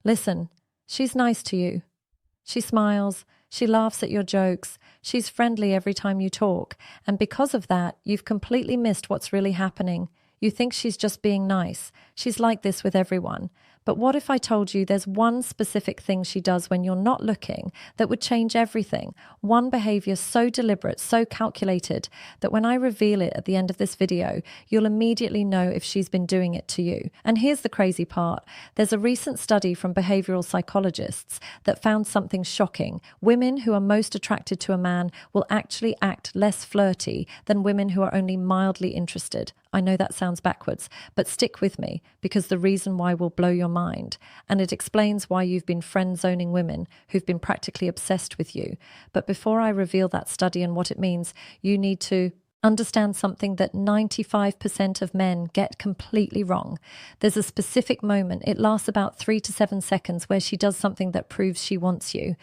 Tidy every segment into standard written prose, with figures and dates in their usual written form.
Listen, she's nice to you. She smiles, she laughs at your jokes, she's friendly every time you talk, and because of that, you've completely missed what's really happening. You think she's just being nice. She's like this with everyone. But what if I told you there's one specific thing she does when you're not looking that would change everything? One behavior so deliberate, so calculated, that when I reveal it at the end of this video, you'll immediately know if she's been doing it to you. And here's the crazy part. There's a recent study from behavioral psychologists that found something shocking. Women who are most attracted to a man will actually act less flirty than women who are only mildly interested. I know that sounds backwards, but stick with me because the reason why will blow your mind. And it explains why you've been friend-zoning women who've been practically obsessed with you. But before I reveal that study and what it means, you need to understand something that 95% of men get completely wrong. There's a specific moment, it lasts about 3 to 7 seconds, where she does something that proves she wants you.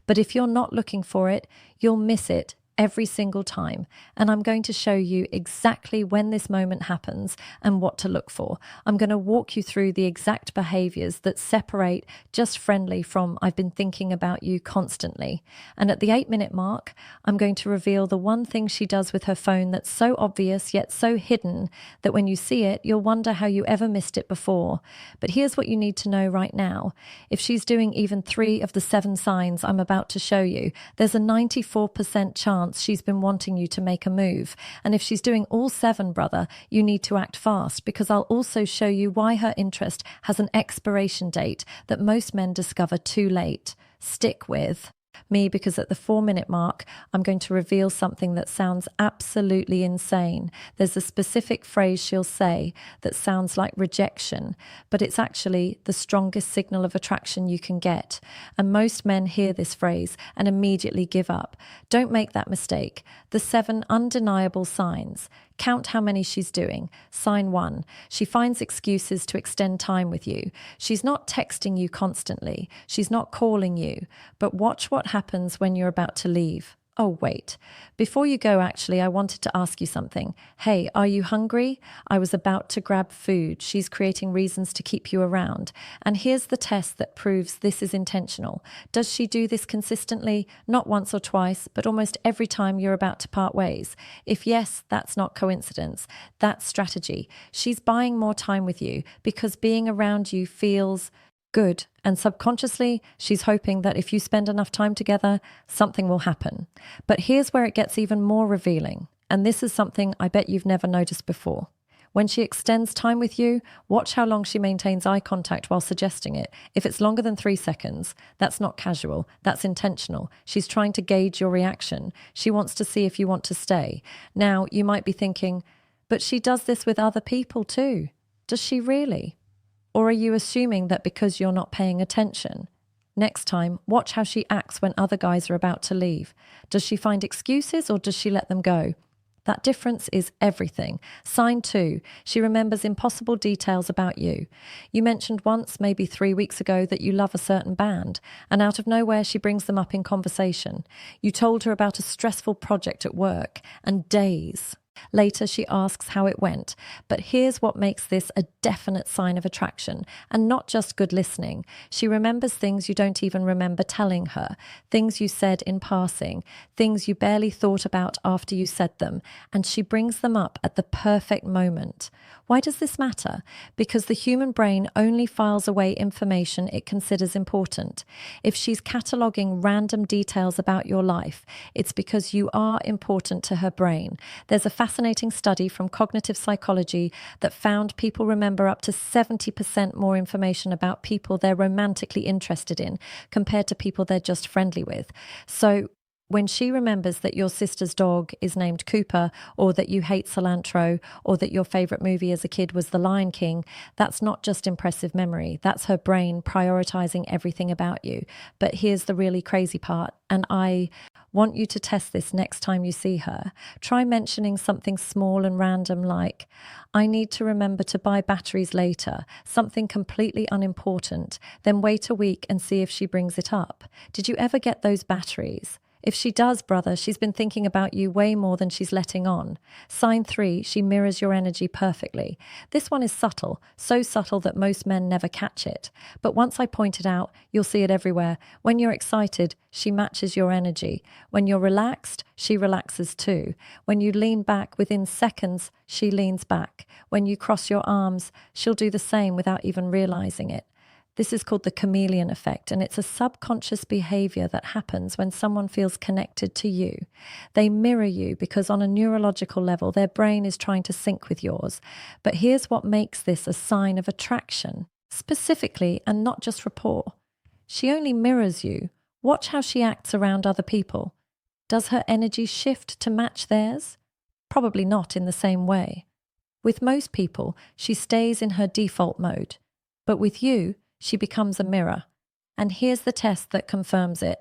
But if you're not looking for it, you'll miss it every single time. And I'm going to show you exactly when this moment happens and what to look for. I'm going to walk you through the exact behaviors that separate just friendly from I've been thinking about you constantly. And at the 8-minute mark, I'm going to reveal the one thing she does with her phone that's so obvious yet so hidden that when you see it, you'll wonder how you ever missed it before. But here's what you need to know right now. If she's doing even 3 of the 7 signs I'm about to show you, there's a 94% chance she's been wanting you to make a move. And if she's doing all 7, brother, you need to act fast, because I'll also show you why her interest has an expiration date that most men discover too late. Stick with me, because at the 4-minute mark, I'm going to reveal something that sounds absolutely insane. There's a specific phrase she'll say that sounds like rejection, but it's actually the strongest signal of attraction you can get. And most men hear this phrase and immediately give up. Don't make that mistake. The 7 undeniable signs. Count how many she's doing. Sign 1. She finds excuses to extend time with you. She's not texting you constantly. She's not calling you. But watch what happens when you're about to leave. Oh, wait. Before you go, actually, I wanted to ask you something. Hey, are you hungry? I was about to grab food. She's creating reasons to keep you around. And here's the test that proves this is intentional. Does she do this consistently? Not once or twice, but almost every time you're about to part ways. If yes, that's not coincidence. That's strategy. She's buying more time with you because being around you feels good. And subconsciously, she's hoping that if you spend enough time together, something will happen. But here's where it gets even more revealing. And this is something I bet you've never noticed before. When she extends time with you, watch how long she maintains eye contact while suggesting it. If it's longer than 3 seconds, that's not casual, that's intentional. She's trying to gauge your reaction. She wants to see if you want to stay. Now, you might be thinking, but she does this with other people too. Does she really? Or are you assuming that because you're not paying attention? Next time, watch how she acts when other guys are about to leave. Does she find excuses or does she let them go? That difference is everything. Sign 2, she remembers impossible details about you. You mentioned once, maybe 3 weeks ago, that you love a certain band, and out of nowhere she brings them up in conversation. You told her about a stressful project at work, and days later, she asks how it went. But here's what makes this a definite sign of attraction, and not just good listening. She remembers things you don't even remember telling her, things you said in passing, things you barely thought about after you said them, and she brings them up at the perfect moment. Why does this matter? Because the human brain only files away information it considers important. If she's cataloguing random details about your life, it's because you are important to her brain. There's a fascinating study from cognitive psychology that found people remember up to 70% more information about people they're romantically interested in compared to people they're just friendly with. So when she remembers that your sister's dog is named Cooper, or that you hate cilantro, or that your favorite movie as a kid was The Lion King, that's not just impressive memory. That's her brain prioritizing everything about you. But here's the really crazy part, and I want you to test this next time you see her. Try mentioning something small and random like, I need to remember to buy batteries later, something completely unimportant. Then wait a week and see if she brings it up. Did you ever get those batteries? If she does, brother, she's been thinking about you way more than she's letting on. Sign 3, she mirrors your energy perfectly. This one is subtle, so subtle that most men never catch it. But once I point it out, you'll see it everywhere. When you're excited, she matches your energy. When you're relaxed, she relaxes too. When you lean back, within seconds, she leans back. When you cross your arms, she'll do the same without even realizing it. This is called the chameleon effect, and it's a subconscious behavior that happens when someone feels connected to you. They mirror you because on a neurological level, their brain is trying to sync with yours. But here's what makes this a sign of attraction, specifically, and not just rapport. She only mirrors you. Watch how she acts around other people. Does her energy shift to match theirs? Probably not in the same way. With most people, she stays in her default mode. But with you, she becomes a mirror. And here's the test that confirms it.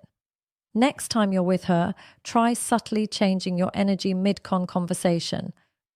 Next time you're with her, try subtly changing your energy mid-con conversation.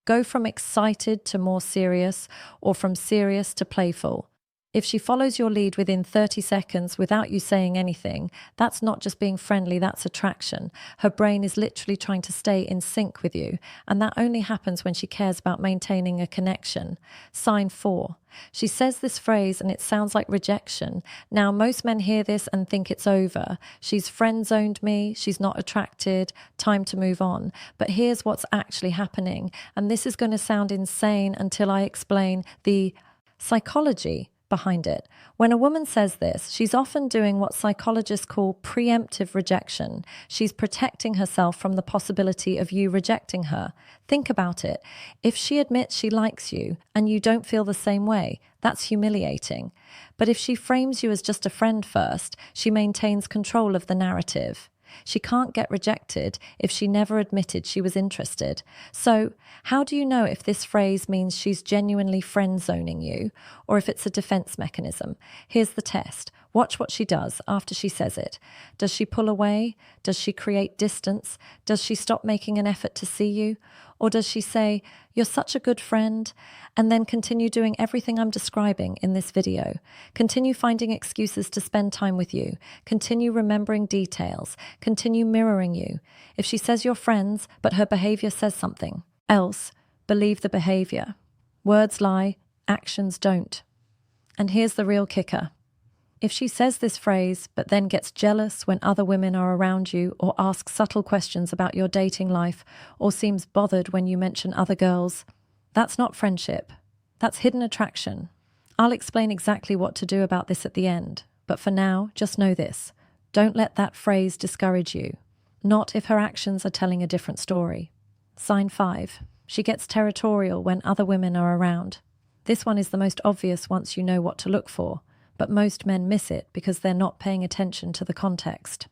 Go from excited to more serious, or from serious to playful. If she follows your lead within 30 seconds without you saying anything, that's not just being friendly, that's attraction. Her brain is literally trying to stay in sync with you, and that only happens when she cares about maintaining a connection. Sign 4. She says this phrase and it sounds like rejection. Now, most men hear this and think it's over. She's friend-zoned me, she's not attracted, time to move on. But here's what's actually happening, and this is going to sound insane until I explain the psychology behind it. When a woman says this, she's often doing what psychologists call preemptive rejection. She's protecting herself from the possibility of you rejecting her. Think about it. If she admits she likes you and you don't feel the same way, that's humiliating. But if she frames you as just a friend first, she maintains control of the narrative. She can't get rejected if she never admitted she was interested. So, how do you know if this phrase means she's genuinely friend-zoning you or if it's a defense mechanism? Here's the test. Watch what she does after she says it. Does she pull away? Does she create distance? Does she stop making an effort to see you? Or does she say, "You're such a good friend," and then continue doing everything I'm describing in this video? Continue finding excuses to spend time with you. Continue remembering details. Continue mirroring you. If she says you're friends, but her behavior says something else, believe the behavior. Words lie, actions don't. And here's the real kicker. If she says this phrase, but then gets jealous when other women are around you, or asks subtle questions about your dating life, or seems bothered when you mention other girls, that's not friendship. That's hidden attraction. I'll explain exactly what to do about this at the end, but for now, just know this. Don't let that phrase discourage you. Not if her actions are telling a different story. Sign 5. She gets territorial when other women are around. This one is the most obvious once you know what to look for. But most men miss it because they're not paying attention to the context.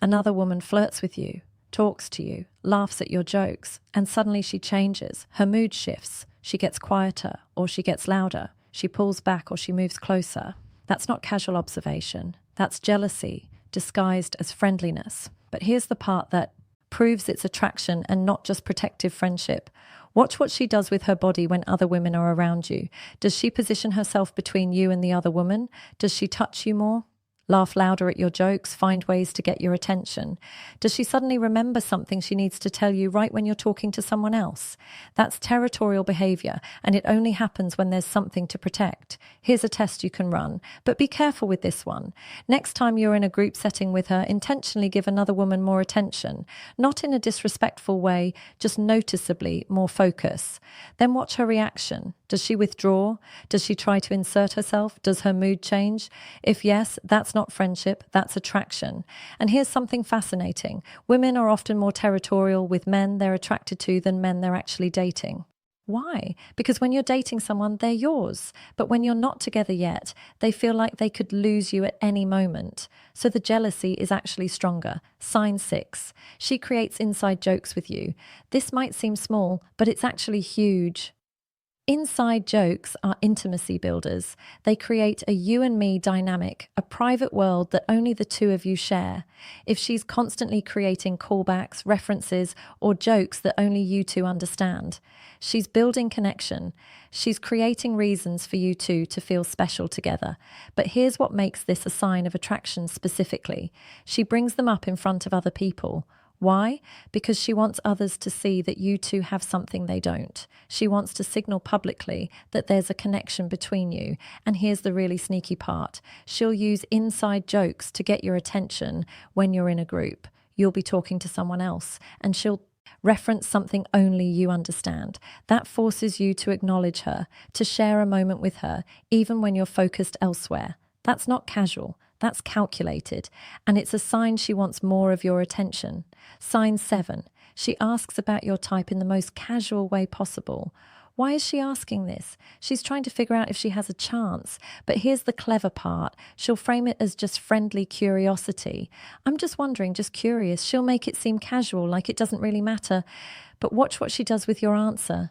Another woman flirts with you, talks to you, laughs at your jokes, and suddenly she changes. Her mood shifts. She gets quieter or she gets louder. She pulls back or she moves closer. That's not casual observation. That's jealousy, disguised as friendliness. But here's the part that proves its attraction and not just protective friendship. Watch what she does with her body when other women are around you. Does she position herself between you and the other woman? Does she touch you more? Laugh louder at your jokes, find ways to get your attention? Does she suddenly remember something she needs to tell you right when you're talking to someone else? That's territorial behavior, and it only happens when there's something to protect. Here's a test you can run, but be careful with this one. Next time you're in a group setting with her, intentionally give another woman more attention. Not in a disrespectful way, just noticeably more focus. Then watch her reaction. Does she withdraw? Does she try to insert herself? Does her mood change? If yes, that's not friendship, that's attraction. And here's something fascinating. Women are often more territorial with men they're attracted to than men they're actually dating. Why? Because when you're dating someone, they're yours. But when you're not together yet, they feel like they could lose you at any moment. So the jealousy is actually stronger. Sign 6. She creates inside jokes with you. This might seem small, but it's actually huge. Inside jokes are intimacy builders. They create a you and me dynamic, a private world that only the two of you share. If she's constantly creating callbacks, references, or jokes that only you two understand, she's building connection. She's creating reasons for you two to feel special together. But here's what makes this a sign of attraction specifically. She brings them up in front of other people. Why? Because she wants others to see that you two have something they don't. She wants to signal publicly that there's a connection between you. And here's the really sneaky part. She'll use inside jokes to get your attention when you're in a group. You'll be talking to someone else, and she'll reference something only you understand. That forces you to acknowledge her, to share a moment with her, even when you're focused elsewhere. That's not casual. That's calculated, and it's a sign she wants more of your attention. Sign 7. She asks about your type in the most casual way possible. Why is she asking this? She's trying to figure out if she has a chance. But here's the clever part. She'll frame it as just friendly curiosity. I'm just wondering, just curious. She'll make it seem casual, like it doesn't really matter. But watch what she does with your answer.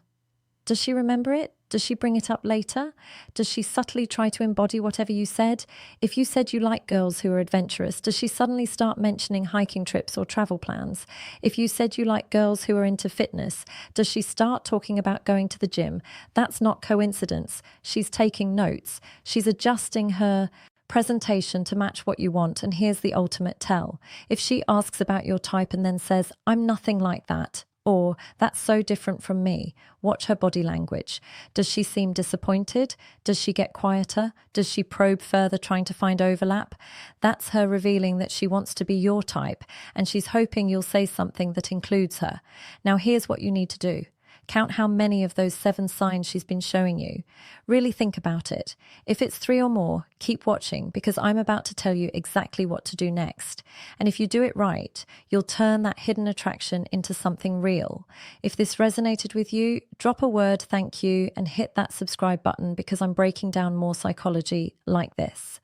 Does she remember it? Does she bring it up later? Does she subtly try to embody whatever you said? If you said you like girls who are adventurous, does she suddenly start mentioning hiking trips or travel plans? If you said you like girls who are into fitness, does she start talking about going to the gym? That's not coincidence. She's taking notes. She's adjusting her presentation to match what you want, and here's the ultimate tell. If she asks about your type and then says, "I'm nothing like that," or "that's so different from me," watch her body language. Does she seem disappointed? Does she get quieter? Does she probe further, trying to find overlap? That's her revealing that she wants to be your type, and she's hoping you'll say something that includes her. Now here's what you need to do. Count how many of those 7 signs she's been showing you. Really think about it. If it's 3 or more, keep watching, because I'm about to tell you exactly what to do next. And if you do it right, you'll turn that hidden attraction into something real. If this resonated with you, drop a word thank you and hit that subscribe button, because I'm breaking down more psychology like this.